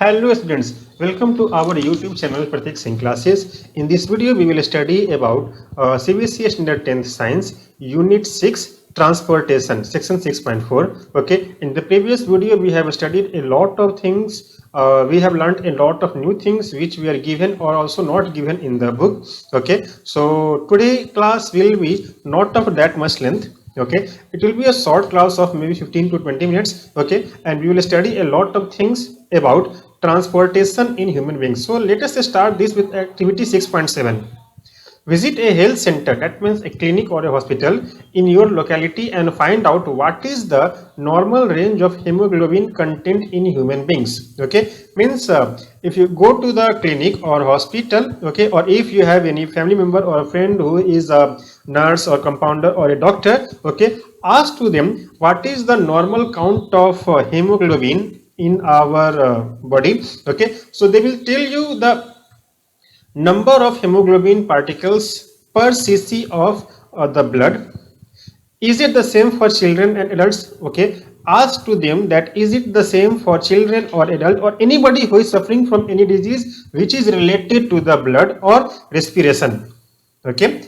Hello students, welcome to our YouTube channel Pratik Singh Classes. In this video, we will study about CBSE Standard 10th Science Unit 6 Transportation Section 6.4. Okay, in the previous video, we have studied a lot of things. We have learned a lot of new things which we are given or also not given in the book. Okay, so today class will be not of that much length. Okay, it will be a short class of maybe 15 to 20 minutes. Okay, and we will study a lot of things about transportation in human beings. So let us start this with activity 6.7. Visit a health center, that means a clinic or a hospital in your locality, and find out what is the normal range of hemoglobin content in human beings. Okay, means if you go to the clinic or hospital, okay, or if you have any family member or a friend who is a nurse or compounder or a doctor, okay, ask to them what is the normal count of hemoglobin in our body. Okay, so they will tell you the number of hemoglobin particles per cc of the blood. Is it the same for children and adults? Okay, ask to them that is it the same for children or adult or anybody who is suffering from any disease which is related to the blood or respiration. Okay,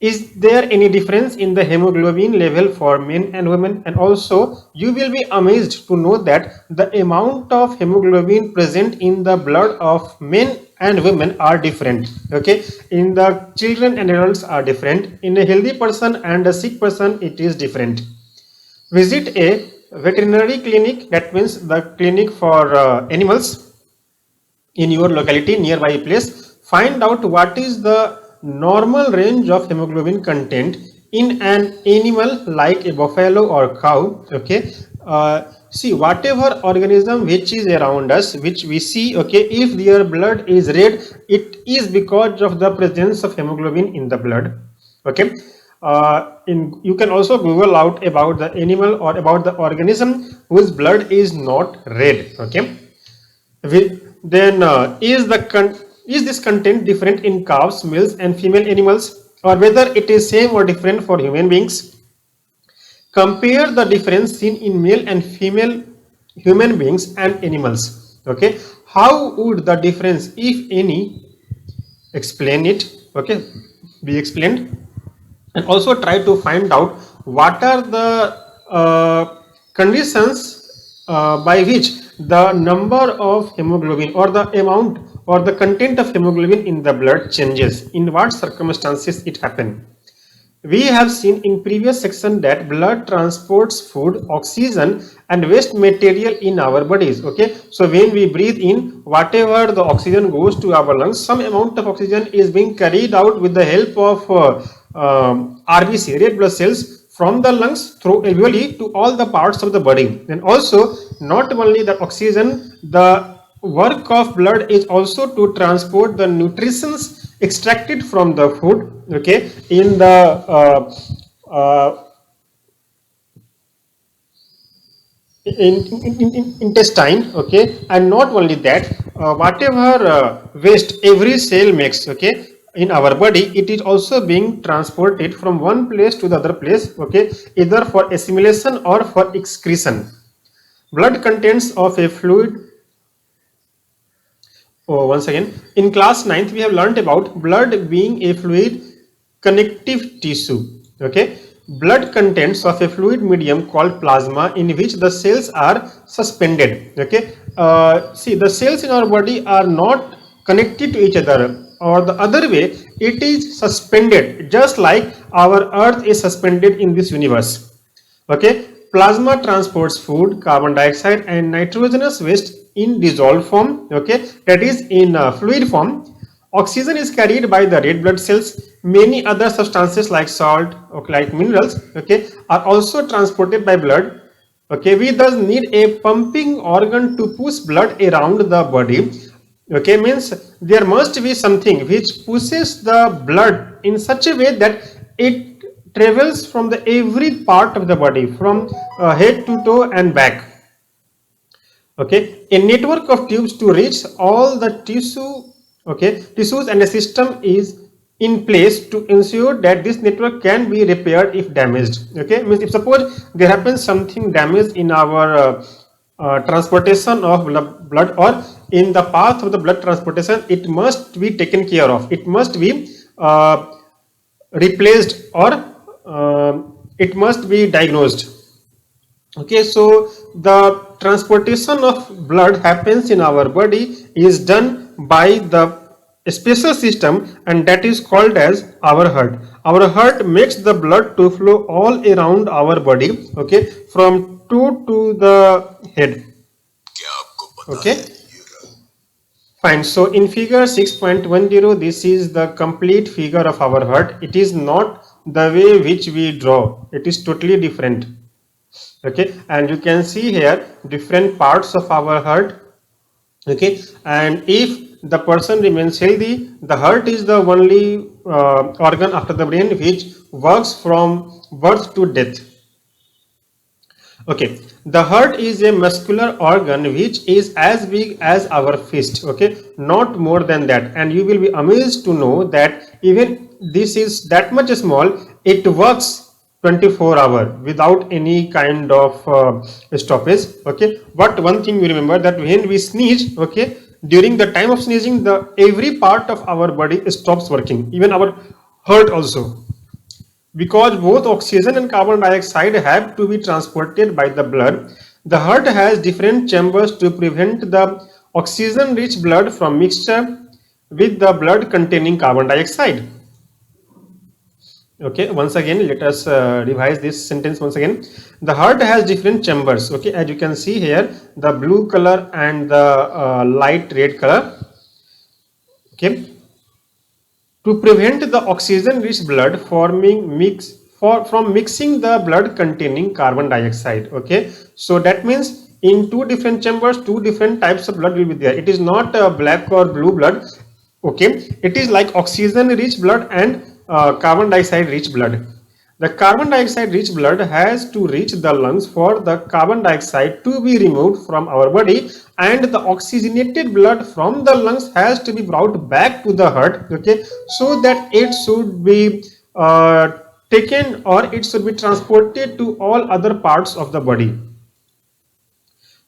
is there any difference in the hemoglobin level for men and women? And also you will be amazed to know that the amount of hemoglobin present in the blood of men and women are different. Okay, in the children and adults are different, in a healthy person and a sick person it is different. Visit a veterinary clinic, that means the clinic for animals in your locality, nearby place. Find out what is the normal range of hemoglobin content in an animal like a buffalo or cow. Okay, see, whatever organism which is around us, which we see, okay, if their blood is red, it is because of the presence of hemoglobin in the blood. Okay, you can also Google out about the animal or about the organism whose blood is not red. Okay, then is this content different in calves, males and female animals, or whether it is same or different for human beings? Compare the difference seen in male and female human beings and animals. Okay, how would the difference, if any, explain it? Okay, be explained. And also try to find out what are the conditions by which the number of hemoglobin or the amount or the content of hemoglobin in the blood changes, in what circumstances it happen. We have seen in previous section that blood transports food, oxygen and waste material in our bodies. Okay, so when we breathe in, whatever the oxygen goes to our lungs, some amount of oxygen is being carried out with the help of RBC, red blood cells, from the lungs through alveoli to all the parts of the body. And also not only the oxygen, the work of blood is also to transport the nutrients extracted from the food, okay, in the intestine. Okay, and not only that, whatever waste every cell makes, okay, in our body, it is also being transported from one place to the other place, okay, either for assimilation or for excretion. Blood contents of a fluid. Oh, once again, in class 9th, we have learnt about blood being a fluid connective tissue. Okay, blood contents of a fluid medium called plasma, in which the cells are suspended. Okay, see, the cells in our body are not connected to each other, or the other way, it is suspended, just like our earth is suspended in this universe. Okay, plasma transports food, carbon dioxide and nitrogenous waste in dissolved form, okay, that is in fluid form. Oxygen is carried by the red blood cells. Many other substances like salt, okay, like minerals, okay, are also transported by blood. Okay, we thus need a pumping organ to push blood around the body. Okay, means there must be something which pushes the blood in such a way that it travels from the every part of the body, from head to toe and back. Okay, a network of tubes to reach all the tissues, and a system is in place to ensure that this network can be repaired if damaged. Okay, means if suppose there happens something damaged in our transportation of blood, or in the path of the blood transportation, it must be taken care of. It must be replaced, or it must be diagnosed. Okay, so the transportation of blood happens in our body is done by the special system, and that is called as our heart. Our heart makes the blood to flow all around our body, okay, from toe to the head. Okay, fine. So in figure 6.10, this is the complete figure of our heart. It is not the way which we draw. It is totally different. Okay, and you can see here different parts of our heart. Okay, and if the person remains healthy, the heart is the only organ after the brain which works from birth to death. Okay, the heart is a muscular organ which is as big as our fist. Okay, not more than that, and you will be amazed to know that even this is that much small, it works 24 hours without any kind of stoppage. Okay, but one thing you remember, that when we sneeze, okay, during the time of sneezing, the every part of our body stops working, even our heart also, because both oxygen and carbon dioxide have to be transported by the blood. The heart has different chambers to prevent the oxygen rich blood from mixture with the blood containing carbon dioxide. Okay, once again, let us revise this sentence once again. The heart has different chambers. Okay, as you can see here, the blue color and the light red color. Okay, to prevent the oxygen rich blood from mixing the blood containing carbon dioxide. Okay, so that means in two different chambers, two different types of blood will be there. It is not black or blue blood. Okay, it is like oxygen rich blood and carbon dioxide rich blood. The carbon dioxide rich blood has to reach the lungs for the carbon dioxide to be removed from our body, and the oxygenated blood from the lungs has to be brought back to the heart. Okay, so that it should be taken, or it should be transported to all other parts of the body.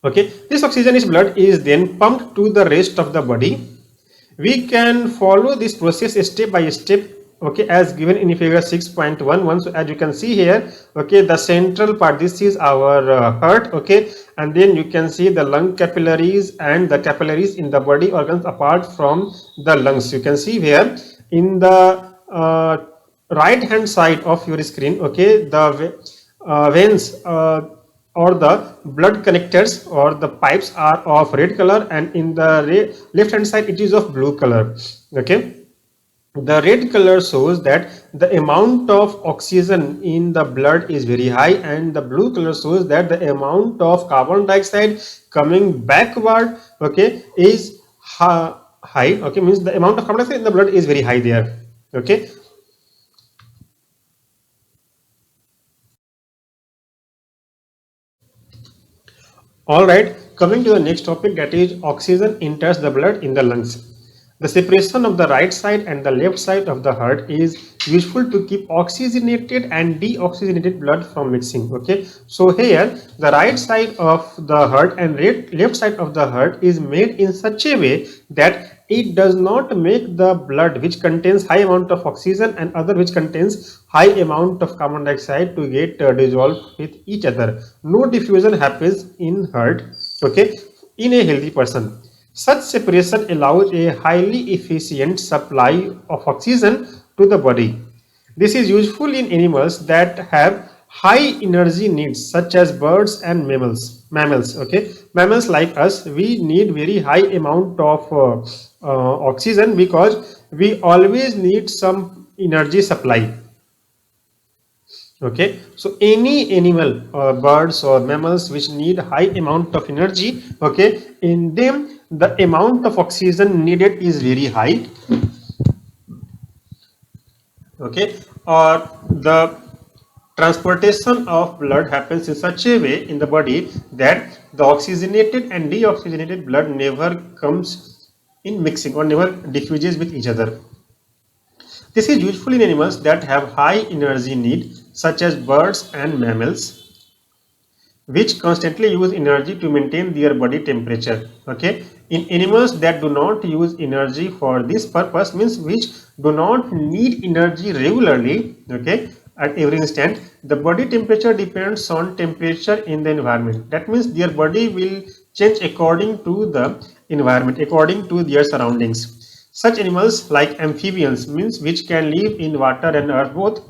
Okay, this oxygenated blood is then pumped to the rest of the body. We can follow this process step by step, okay, as given in figure 6.11. So as you can see here, okay, the central part, this is our heart, okay, and then you can see the lung capillaries and the capillaries in the body organs apart from the lungs. You can see here in the right hand side of your screen, okay, the veins or the blood connectors or the pipes are of red color, and in the left hand side it is of blue color. Okay, the red color shows that the amount of oxygen in the blood is very high, and the blue color shows that the amount of carbon dioxide coming backward, okay, is high. Okay, means the amount of carbon dioxide in the blood is very high there. Okay, all right, coming to the next topic, that is oxygen enters the blood in the lungs. The separation of the right side and the left side of the heart is useful to keep oxygenated and deoxygenated blood from mixing. Okay, so here the right side of the heart and left side of the heart is made in such a way that it does not make the blood which contains high amount of oxygen and other which contains high amount of carbon dioxide to get dissolved with each other. No diffusion happens in heart, okay, in a healthy person. Such separation allows a highly efficient supply of oxygen to the body. This is useful in animals that have high energy needs, such as birds and mammals. Okay, mammals like us, we need very high amount of oxygen because we always need some energy supply. Okay, so any animal or birds or mammals which need high amount of energy, okay, in them the amount of oxygen needed is very high. Okay, or the transportation of blood happens in such a way in the body that the oxygenated and deoxygenated blood never comes in mixing or never diffuses with each other. This is useful in animals that have high energy need, such as birds and mammals. which constantly use energy to maintain their body temperature. Okay, in animals that do not use energy for this purpose, means which do not need energy regularly, okay, at every instant, the body temperature depends on temperature in the environment. That means their body will change according to the environment, according to their surroundings. Such animals like amphibians, means which can live in water and earth both,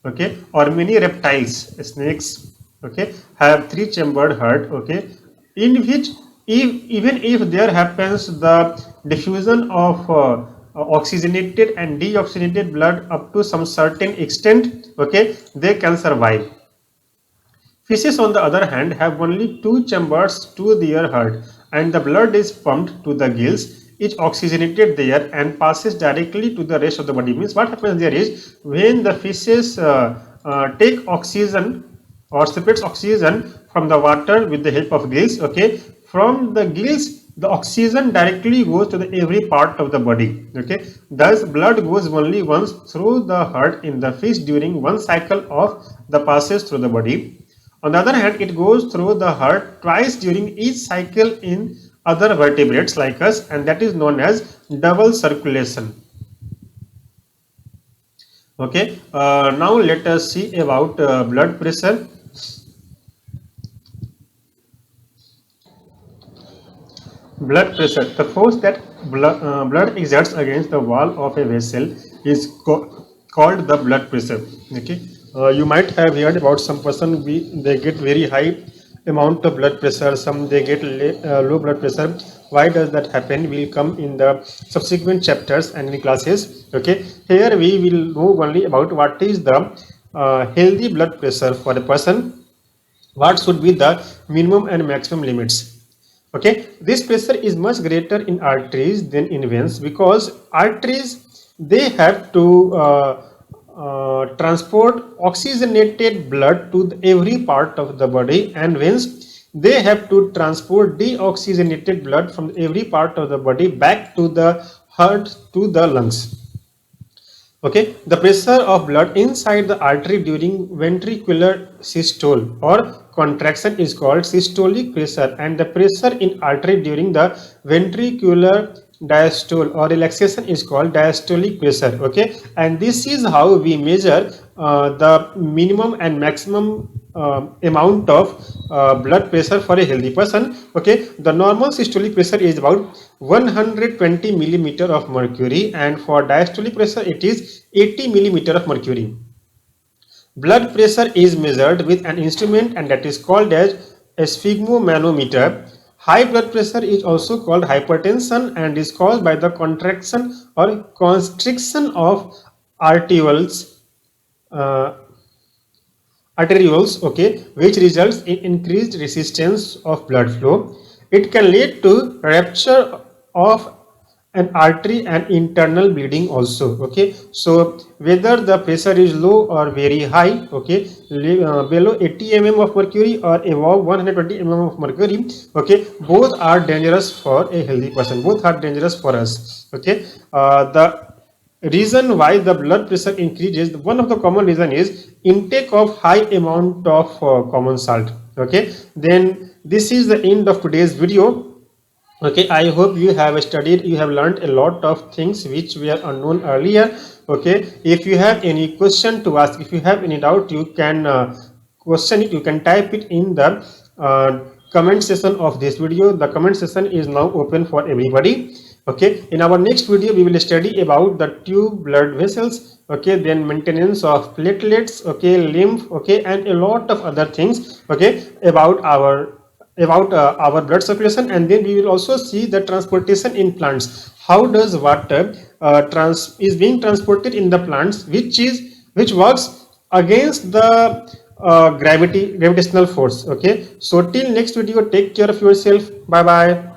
okay, or many reptiles, snakes, okay, have three chambered heart, okay, in which even if there happens the diffusion of oxygenated and deoxygenated blood up to some certain extent, okay, they can survive. Fishes, on the other hand, have only two chambers to their heart, and the blood is pumped to the gills, is oxygenated there and passes directly to the rest of the body. Means what happens there is, when the fishes take oxygen or separates oxygen from the water with the help of gills, okay, from the gills the oxygen directly goes to the every part of the body, okay. Thus blood goes only once through the heart in the fish during one cycle of the passes through the body. On the other hand, it goes through the heart twice during each cycle in other vertebrates like us, and that is known as double circulation. Okay, now let us see about blood pressure. Blood pressure, the force that blood exerts against the wall of a vessel is called the blood pressure. Okay, you might have heard about some person, they get very high amount of blood pressure, some they get low blood pressure. Why does that happen? We'll come in the subsequent chapters and in classes. Okay, here we will know only about what is the healthy blood pressure for a person, what should be the minimum and maximum limits. Okay, this pressure is much greater in arteries than in veins, because arteries, they have to transport oxygenated blood to every part of the body, and veins, they have to transport deoxygenated blood from every part of the body back to the heart, to the lungs. Okay, the pressure of blood inside the artery during ventricular systole or contraction is called systolic pressure, and the pressure in artery during the ventricular diastole or relaxation is called diastolic pressure. Okay, and this is how we measure the minimum and maximum amount of blood pressure for a healthy person. Okay, the normal systolic pressure is about 120 millimeter of mercury, and for diastolic pressure it is 80 millimeter of mercury. Blood pressure is measured with an instrument, and that is called as a sphygmomanometer. High blood pressure is also called hypertension and is caused by the contraction or constriction of arterioles, uh, okay, which results in increased resistance of blood flow. It can lead to rupture of an artery and internal bleeding also. Okay, so whether the pressure is low or very high, okay, below 80 mm of mercury or above 120 mm of mercury, okay, both are dangerous for a healthy person, both are dangerous for us. Okay, the reason why the blood pressure increases, one of the common reason is intake of high amount of common salt. Okay, then this is the end of today's video. Okay, I hope you have studied, you have learned a lot of things which were unknown earlier. Okay, if you have any question to ask, if you have any doubt, you can question it, you can type it in the comment section of this video. The comment section is now open for everybody. Okay, in our next video we will study about the tube blood vessels, okay, then maintenance of platelets, okay, lymph, okay, and a lot of other things, okay, about our blood circulation. And then we will also see the transportation in plants. How does water is being transported in the plants, which works against the gravitational force. Okay, so till next video, take care of yourself. Bye bye.